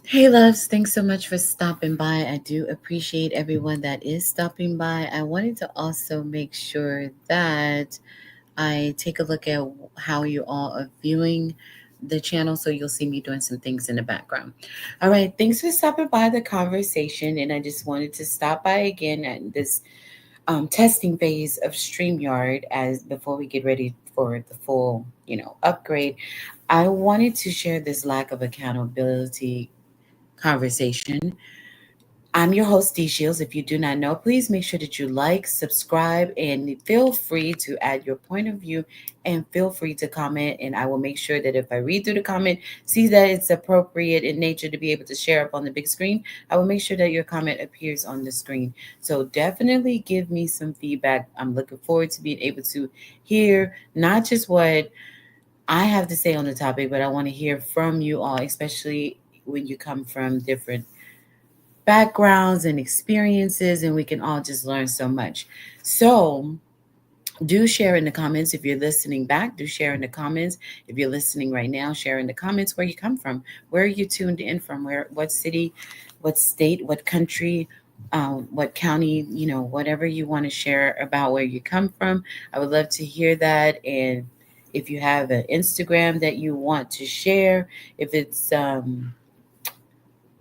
Hey, loves, thanks so much for stopping by. I do appreciate everyone that is stopping by. I wanted to also make sure that I take a look at how you all are viewing the channel so you'll see me doing some things in the background. All right, thanks for stopping by the conversation. And I just wanted to stop by again at this testing phase of StreamYard as before we get ready for the full, upgrade. I wanted to share this lack of accountability conversation. I'm your host, D Shields. If you do not know, please make sure that you like, subscribe, and feel free to add your point of view and feel free to comment. And I will make sure that if I read through the comment, see that it's appropriate in nature to be able to share up on the big screen, I will make sure that your comment appears on the screen. So definitely give me some feedback. I'm looking forward to being able to hear not just what I have to say on the topic, but I want to hear from you all, especially when you come from different backgrounds and experiences, and we can all just learn so much. So, do share in the comments if you're listening back. Do share in the comments if you're listening right now. Share in the comments where you come from, where are you tuned in from, where, what city, what state, what country, what county, whatever you want to share about where you come from. I would love to hear that. And if you have an Instagram that you want to share, if it's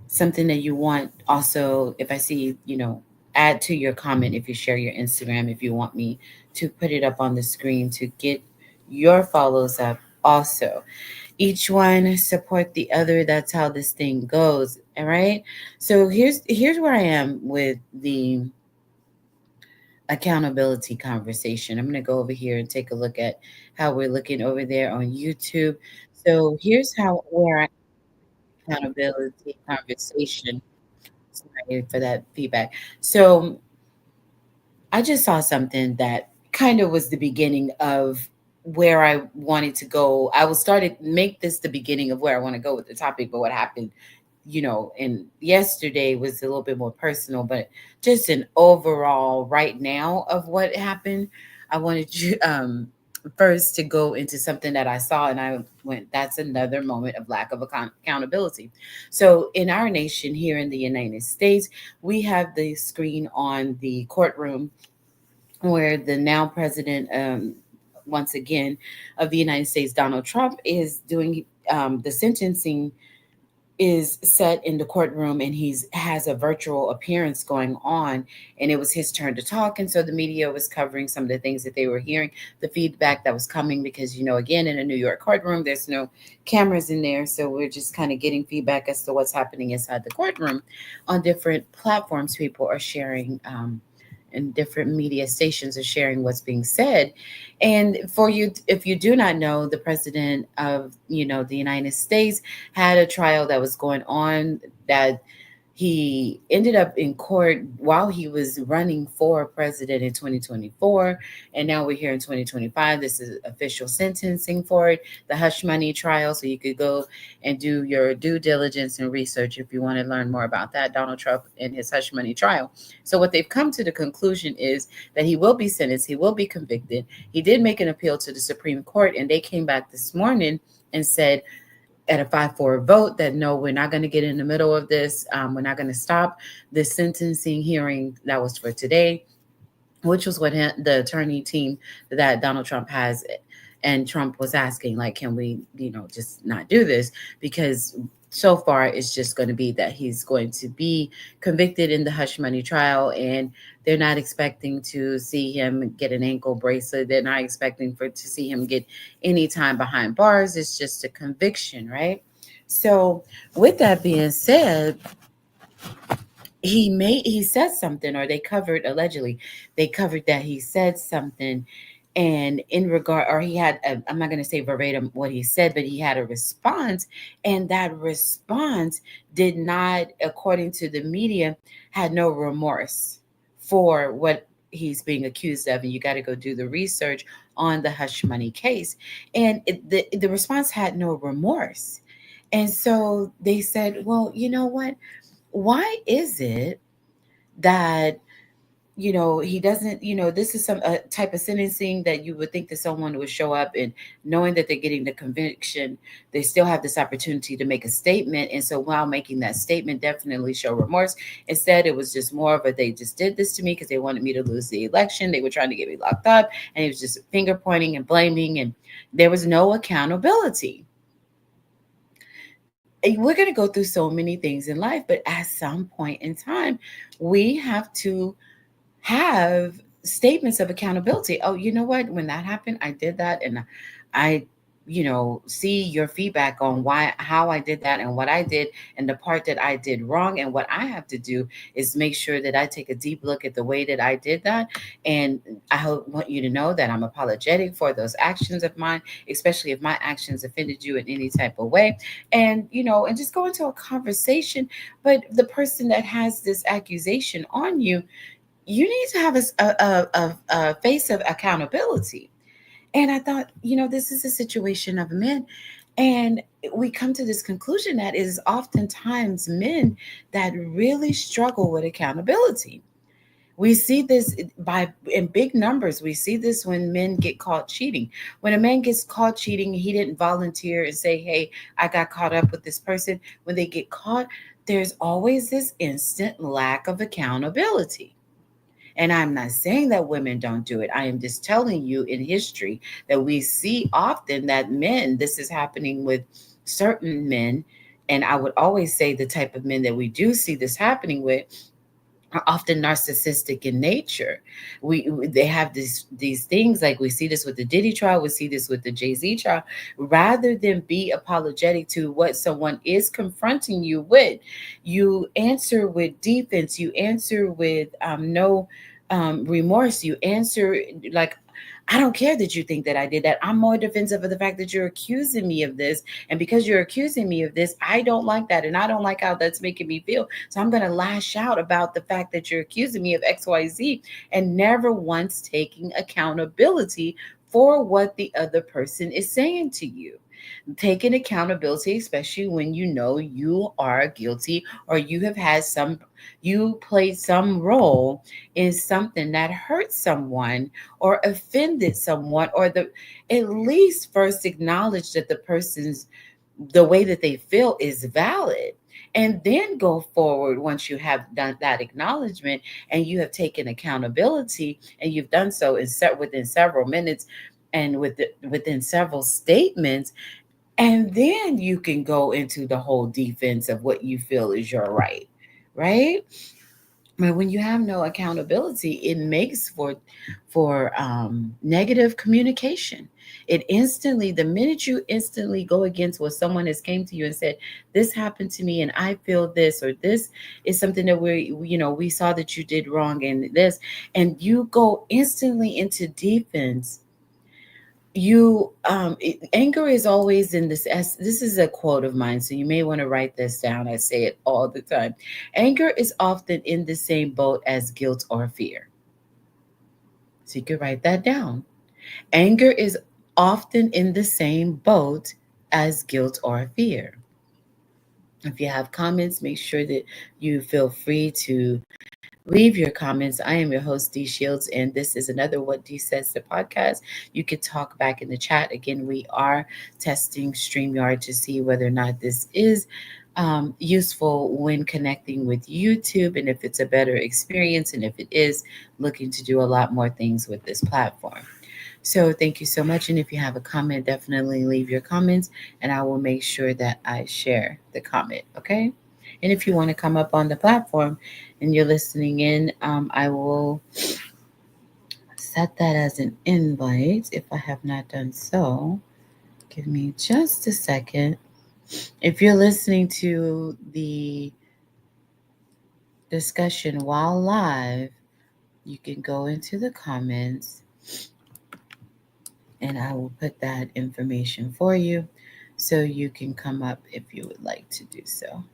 something that you want also, if I see, add to your comment if you share your Instagram, if you want me to put it up on the screen to get your follows up also. Each one support the other. That's how this thing goes. All right. So here's where I am with the accountability conversation. I'm going to go over here and take a look at how we're looking over there on YouTube. So here's how where I accountability conversation. Sorry for that feedback. So I just saw something that kind of was the beginning of where I wanted to go. I will start it make this the beginning of where I want to go with the topic, but what happened, and yesterday was a little bit more personal, but just an overall right now of what happened. I wanted you first to go into something that I saw and I went, that's another moment of lack of accountability. So in our nation here in the United States, we have the screen on the courtroom where the now president, once again, of the United States, Donald Trump, is doing the sentencing is set in the courtroom, and he's has a virtual appearance going on, and it was his turn to talk, and so the media was covering some of the things that they were hearing, the feedback that was coming, because again, in a New York courtroom there's no cameras in there, so we're just kind of getting feedback as to what's happening inside the courtroom. On different platforms, people are sharing, and different media stations are sharing what's being said. And for you, if you do not know, the president of the United States had a trial that was going on, that he ended up in court while he was running for president in 2024. And now we're here in 2025. This is official sentencing for it, the hush money trial. So you could go and do your due diligence and research if you want to learn more about that, Donald Trump and his hush money trial. So what they've come to the conclusion is that he will be sentenced, he will be convicted. He did make an appeal to the Supreme Court, and they came back this morning and said, at a 5-4 vote, that no, we're not going to get in the middle of this. We're not going to stop this sentencing hearing that was for today, which was what the attorney team that Donald Trump has. And Trump was asking, like, can we, just not do this? Because so far it's just going to be that he's going to be convicted in the hush money trial, and they're not expecting to see him get an ankle bracelet. They're not expecting to see him get any time behind bars. It's just a conviction, right? So with that being said, he said something, or they covered, allegedly they covered that he said something, and in regard, or he had I'm not going to say verbatim what he said, but he had a response, and that response did not, according to the media, had no remorse for what he's being accused of. And you got to go do the research on the hush money case, and the response had no remorse. And so they said, well, you know what, why is it that he doesn't, this is some type of sentencing that you would think that someone would show up and knowing that they're getting the conviction, they still have this opportunity to make a statement. And so while making that statement, definitely show remorse. Instead, it was just more of a, they just did this to me because they wanted me to lose the election. They were trying to get me locked up, and it was just finger pointing and blaming, and there was no accountability. We're going to go through so many things in life, but at some point in time, we have to have statements of accountability. Oh, you know what? When that happened, I did that, and I, see your feedback on how I did that and what I did and the part that I did wrong. And what I have to do is make sure that I take a deep look at the way that I did that. And want you to know that I'm apologetic for those actions of mine, especially if my actions offended you in any type of way. And, and just go into a conversation. But the person that has this accusation on you, you need to have a face of accountability. And I thought, this is a situation of men. And we come to this conclusion that it is oftentimes men that really struggle with accountability. We see this by in big numbers. We see this when men get caught cheating. When a man gets caught cheating, he didn't volunteer and say, "Hey, I got caught up with this person." When they get caught, there's always this instant lack of accountability. And I'm not saying that women don't do it. I am just telling you in history that we see often that men, this is happening with certain men. And I would always say the type of men that we do see this happening with are often narcissistic in nature. They have these things, like we see this with the Diddy trial, we see this with the Jay-Z trial. Rather than be apologetic to what someone is confronting you with, you answer with defense. You answer with no remorse. You answer like, I don't care that you think that I did that. I'm more defensive of the fact that you're accusing me of this. And because you're accusing me of this, I don't like that. And I don't like how that's making me feel. So I'm going to lash out about the fact that you're accusing me of XYZ, and never once taking accountability for what the other person is saying to you. Taking accountability, especially when you know you are guilty, or you played some role in something that hurt someone or offended someone, or at least first acknowledge that the way that they feel is valid, and then go forward once you have done that acknowledgement and you have taken accountability, and you've done so within several minutes and within several statements. And then you can go into the whole defense of what you feel is your right, right? But when you have no accountability, it makes for negative communication. The minute you instantly go against what someone has came to you and said, "This happened to me, and I feel this," or "This is something that we saw that you did wrong," and this, and you go instantly into defense. Anger is always in this is a quote of mine, so you may want to write this down. I say it all the time. Anger is often in the same boat as guilt or fear. So you can write that down. Anger is often in the same boat as guilt or fear. If you have comments, make sure that you feel free to leave your comments. I am your host, D Shields, and this is another What D Says the podcast. You can talk back in the chat. Again, we are testing StreamYard to see whether or not this is useful when connecting with YouTube, and if it's a better experience, and if it is, looking to do a lot more things with this platform. So thank you so much. And if you have a comment, definitely leave your comments, and I will make sure that I share the comment. Okay. And if you want to come up on the platform and you're listening in, I will set that as an invite if I have not done so. Give me just a second. If you're listening to the discussion while live, you can go into the comments and I will put that information for you so you can come up if you would like to do so.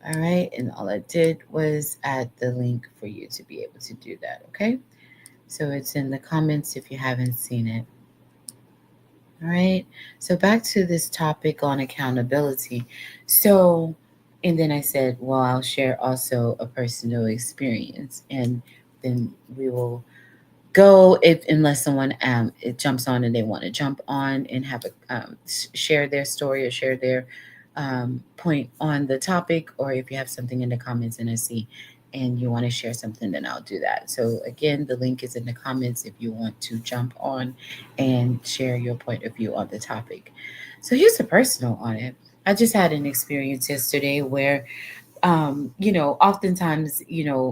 All right, and all I did was add the link for you to be able to do that, okay? So it's in the comments if you haven't seen it. All right, so back to this topic on accountability. So, and then I said, well, I'll share also a personal experience. And then we will go, if unless someone it jumps on and they want to jump on and have a share their story or share their point on the topic, or if you have something in the comments and I see and you want to share something, then I'll do that. So again, the link is in the comments if you want to jump on and share your point of view on the topic. So here's a personal on it. I just had an experience yesterday where oftentimes,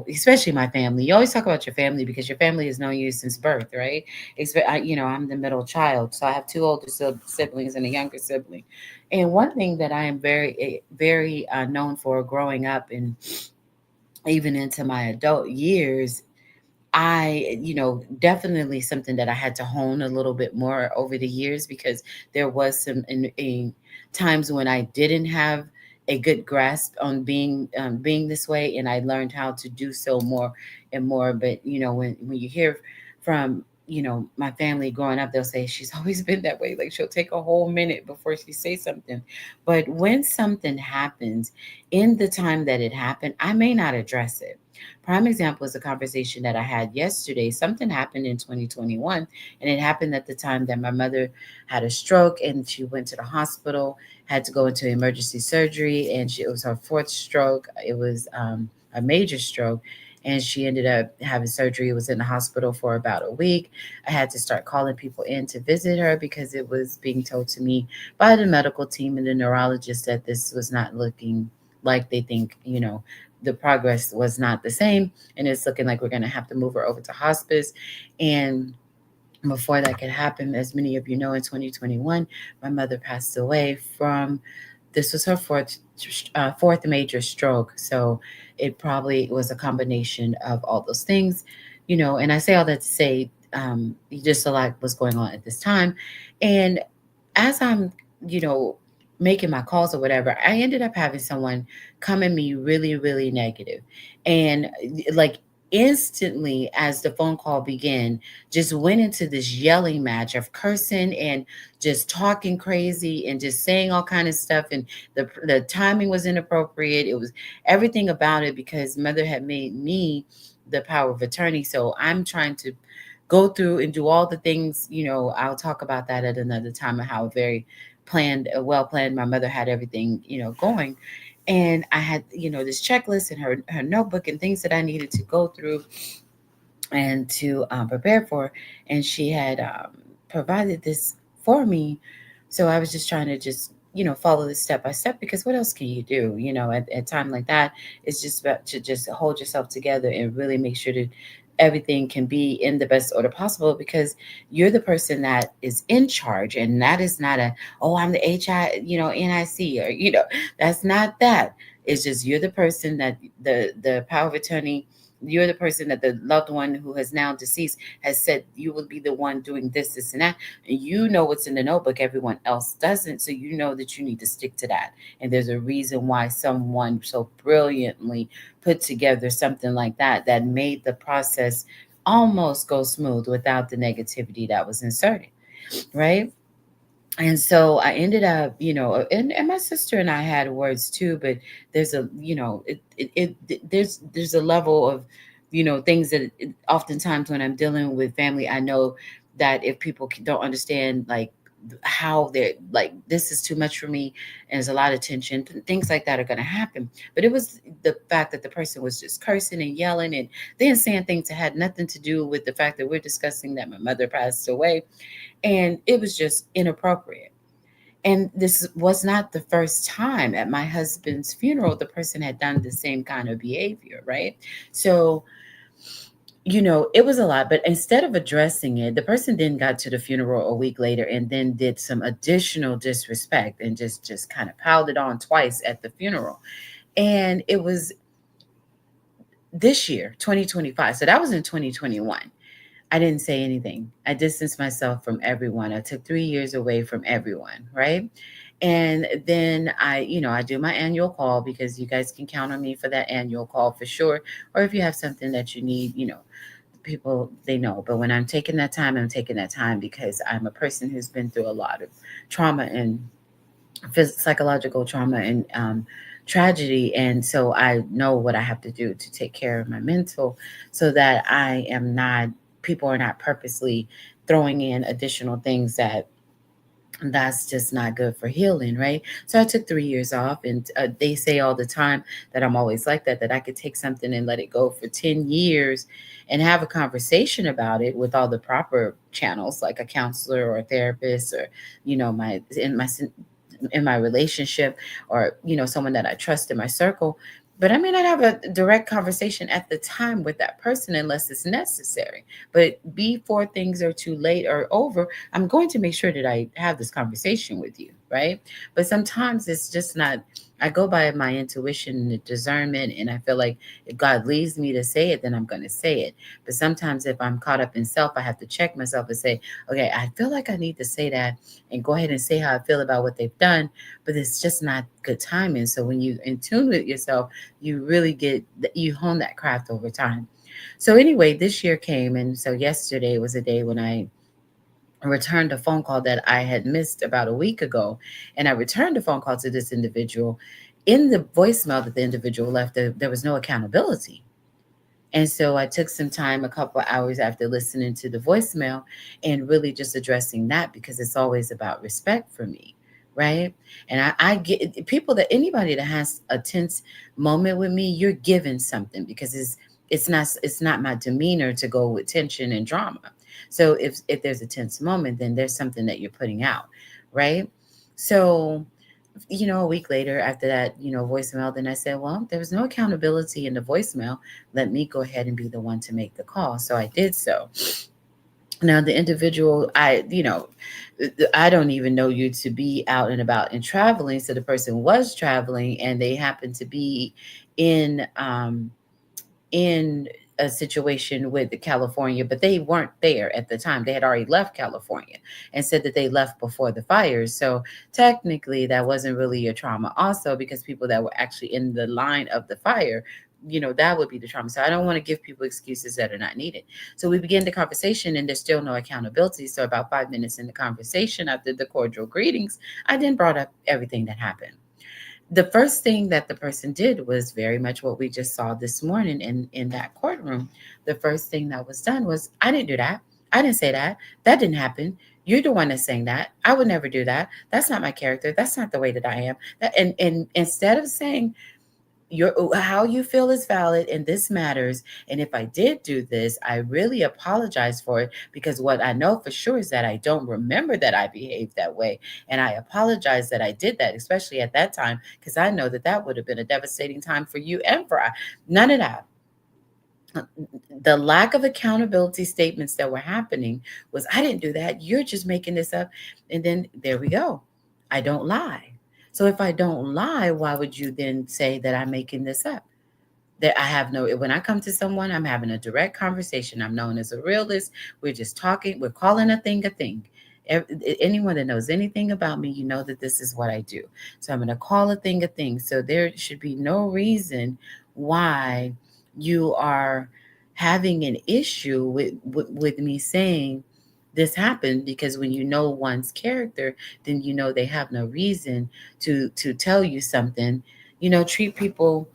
especially my family, you always talk about your family because your family has known you since birth, right? I'm the middle child, so I have two older siblings and a younger sibling. And one thing that I am very known for growing up and even into my adult years, definitely something that I had to hone a little bit more over the years because there was some in times when I didn't have a good grasp on being this way, and I learned how to do so more and more. But when you hear from my family growing up, they'll say she's always been that way. Like she'll take a whole minute before she says something. But when something happens, in the time that it happened, I may not address it. Prime example is a conversation that I had yesterday. Something happened in 2021, and it happened at the time that my mother had a stroke and she went to the hospital, had to go into emergency surgery, and it was her fourth stroke. It was a major stroke, and she ended up having surgery. It was in the hospital for about a week. I had to start calling people in to visit her because it was being told to me by the medical team and the neurologist that this was not looking like they think, the progress was not the same, and it's looking like we're going to have to move her over to hospice. And before that could happen, as many of you know, in 2021 my mother passed away from, this was her fourth major stroke. So it probably was a combination of all those things, and I say all that to say, just a lot was going on at this time. And as I'm, you know, making my calls or whatever, I ended up having someone come at me really, really negative. And like instantly as the phone call began, just went into this yelling match of cursing and just talking crazy and just saying all kind of stuff. And the timing was inappropriate. It was everything about it because mother had made me the power of attorney. So I'm trying to go through and do all the things, I'll talk about that at another time of how very planned, well planned my mother had everything, going. And I had, this checklist and her notebook and things that I needed to go through and to prepare for. And she had provided this for me. So I was just trying to just, follow this step by step because what else can you do? At time like that, it's just about to just hold yourself together and really make sure that everything can be in the best order possible because you're the person that is in charge. And that is not oh, I'm the HI, NIC, or, that's not that. It's just you're the person that the power of attorney, you're the person that the loved one who has now deceased has said you will be the one doing this and that. And you know what's in the notebook, everyone else doesn't. So you know that you need to stick to that. And there's a reason why someone so brilliantly put together something like that that made the process almost go smooth without the negativity that was inserted, right? And so I ended up, and my sister and I had words too, but there's a, there's a level of, things that oftentimes when I'm dealing with family, I know that if people don't understand, like how they're like, this is too much for me, and there's a lot of tension, things like that are going to happen. But it was the fact that the person was just cursing and yelling and then saying things that had nothing to do with the fact that we're discussing that my mother passed away, and it was just inappropriate. And this was not the first time at my husband's funeral the person had done the same kind of behavior, right? So, it was a lot, but instead of addressing it, the person then got to the funeral a week later and then did some additional disrespect and just kind of piled it on twice at the funeral. And it was this year, 2025. So that was in 2021. I didn't say anything. I distanced myself from everyone. I took 3 years away from everyone, right? And then I do my annual call because you guys can count on me for that annual call for sure. Or if you have something that you need, people, they know. But when I'm taking that time, I'm taking that time because I'm a person who's been through a lot of trauma and psychological trauma and tragedy. And so I know what I have to do to take care of my mental so that I am not, people are not purposely throwing in additional things that's just not good for healing, right? So I took 3 years off, and they say all the time that I'm always like that, that I could take something and let it go for 10 years and have a conversation about it with all the proper channels, like a counselor or a therapist, or, my, in my relationship, or someone that I trust in my circle. But I may not have a direct conversation at the time with that person unless it's necessary. But before things are too late or over, I'm going to make sure that I have this conversation with you, right? But sometimes it's just not, I go by my intuition and the discernment, and I feel like if God leads me to say it, then I'm going to say it. But sometimes if I'm caught up in self, I have to check myself and say, okay, I feel like I need to say that and go ahead and say how I feel about what they've done, but it's just not good timing. So when you in tune with yourself, you really you hone that craft over time. So anyway, this year came, and so yesterday was a day when I returned a phone call that I had missed about a week ago, and I returned a phone call to this individual. In the voicemail that the individual left, there was no accountability. And so I took some time, a couple of hours after listening to the voicemail, and really just addressing that, because it's always about respect for me, right? And I get people, that anybody that has a tense moment with me, you're given something, because it's not my demeanor to go with tension and drama. So if there's a tense moment, then there's something that you're putting out, right? So a week later after that, voicemail, then I said, well, there was no accountability in the voicemail. Let me go ahead and be the one to make the call. So I did so. Now, the individual, I don't even know you to be out and about and traveling. So the person was traveling, and they happened to be in, in a situation with California, but they weren't there at the time. They had already left California and said that they left before the fires. So technically, that wasn't really a trauma, also, because people that were actually in the line of the fire, that would be the trauma. So I don't want to give people excuses that are not needed. So we begin the conversation, and there's still no accountability. So about 5 minutes in the conversation, after the cordial greetings, I then brought up everything that happened. The first thing that the person did was very much what we just saw this morning in that courtroom. The first thing that was done was, I didn't do that. I didn't say that. That didn't happen. You're the one that's saying that. I would never do that. That's not my character. That's not the way that I am. And instead of saying, your how you feel is valid and this matters, and if I did do this, I really apologize for it, because what I know for sure is that I don't remember that I behaved that way, and I apologize that I did that, especially at that time, because I know that that would have been a devastating time for you and for I. None of that. The lack of accountability statements that were happening was, I didn't do that, you're just making this up. And then there we go. I don't lie. So if I don't lie, why would you then say that I'm making this up? That I have no, when I come to someone, I'm having a direct conversation. I'm known as a realist. We're just talking, we're calling a thing a thing. Anyone that knows anything about me, you know that this is what I do. So I'm going to call a thing a thing. So there should be no reason why you are having an issue with me saying this happened, because when you know one's character, then you know they have no reason to tell you something. Treat people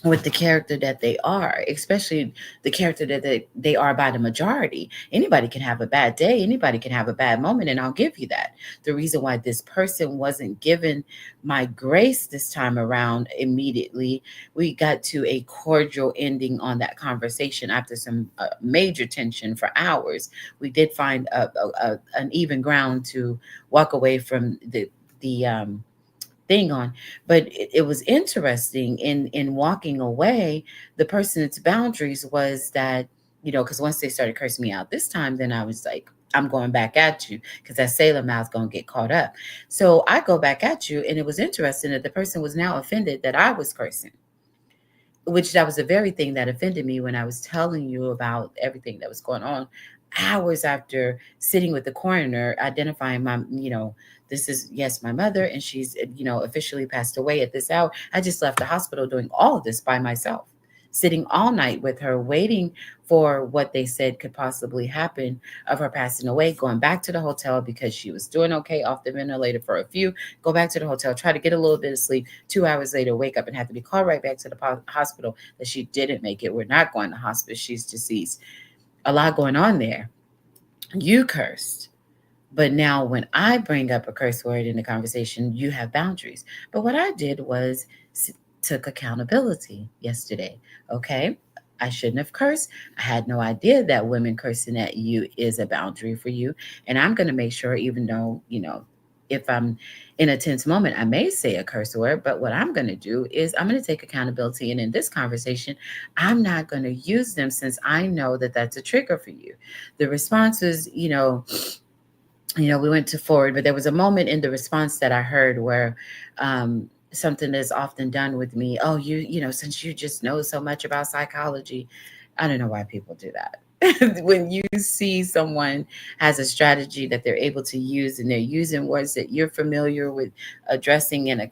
with the character that they are, especially the character that they are by the majority. Anybody can have a bad day, anybody can have a bad moment, and I'll give you that. The reason why this person wasn't given my grace this time around immediately, we got to a cordial ending on that conversation after some major tension for hours. We did find an even ground to walk away from the thing on. But it was interesting in walking away. The person's boundaries was that, because once they started cursing me out this time, then I was like, I'm going back at you, because that sailor mouth gonna get caught up. So I go back at you, and it was interesting that the person was now offended that I was cursing, which that was the very thing that offended me when I was telling you about everything that was going on. Hours after sitting with the coroner, identifying this is, yes, my mother, and she's, officially passed away at this hour. I just left the hospital doing all of this by myself. sitting all night with her, waiting for what they said could possibly happen of her passing away, going back to the hotel because she was doing okay off the ventilator for a few, go back to the hotel, try to get a little bit of sleep. 2 hours later, wake up and have to be called right back to the hospital that she didn't make it. We're not going to hospice. She's deceased. A lot going on there. You cursed. But now, when I bring up a curse word in the conversation, you have boundaries. But what I did was took accountability yesterday. Okay. I shouldn't have cursed. I had no idea that women cursing at you is a boundary for you. And I'm going to make sure, even though, if I'm in a tense moment, I may say a curse word, but what I'm going to do is I'm going to take accountability. And in this conversation, I'm not going to use them since I know that that's a trigger for you. The responses, we went to forward, but there was a moment in the response that I heard where something that's often done with me. Oh, since you just know so much about psychology, I don't know why people do that. When you see someone has a strategy that they're able to use and they're using words that you're familiar with addressing and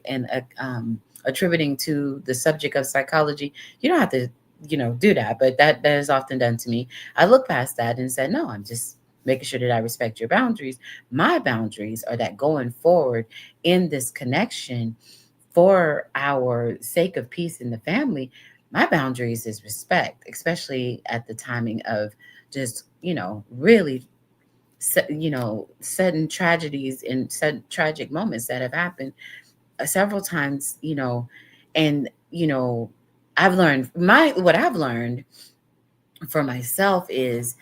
attributing to the subject of psychology, you don't have to, do that. But that is often done to me. I look past that and said, no, I'm just making sure that I respect your boundaries. My boundaries are that going forward in this connection for our sake of peace in the family, my boundaries is respect, especially at the timing of just, really, sudden tragedies and sudden tragic moments that have happened several times, and, what I've learned for myself is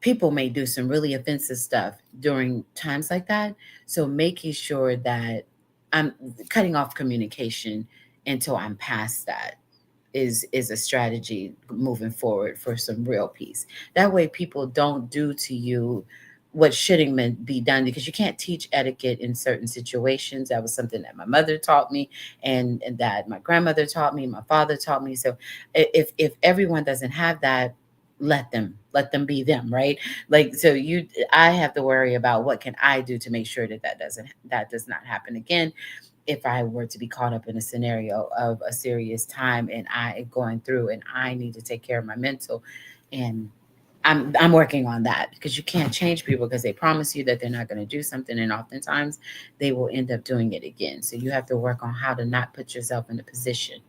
people may do some really offensive stuff during times like that. So making sure that I'm cutting off communication until I'm past that is a strategy moving forward for some real peace. That way people don't do to you what shouldn't be done, because you can't teach etiquette in certain situations. That was something that my mother taught me, and that my grandmother taught me, my father taught me. So if everyone doesn't have that, let them be them, right? Like, so I have to worry about what can I do to make sure that does not happen again if I were to be caught up in a scenario of a serious time and I going through and I need to take care of my mental. And I'm working on that, because you can't change people because they promise you that they're not going to do something, and oftentimes they will end up doing it again. So you have to work on how to not put yourself in a position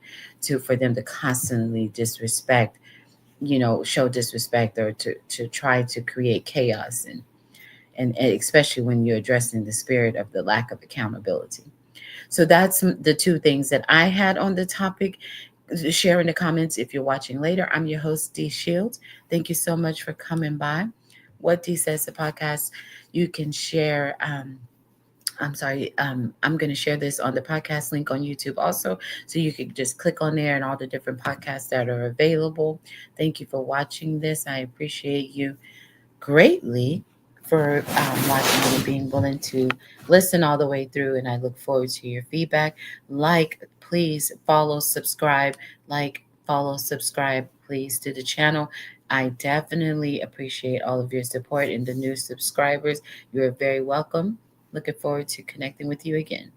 for them to constantly disrespect, show disrespect, or to try to create chaos, and especially when you're addressing the spirit of the lack of accountability. So that's the two things that I had on the topic. Share in the comments if you're watching later. I'm your host, Dee Shields. Thank you so much for coming by. What Dee Says, the podcast, you can share. I'm sorry. I'm going to share this on the podcast link on YouTube also. So you can just click on there and all the different podcasts that are available. Thank you for watching this. I appreciate you greatly for watching and being willing to listen all the way through. And I look forward to your feedback. Please follow, subscribe, follow, subscribe, please, to the channel. I definitely appreciate all of your support and the new subscribers. You are very welcome. Looking forward to connecting with you again.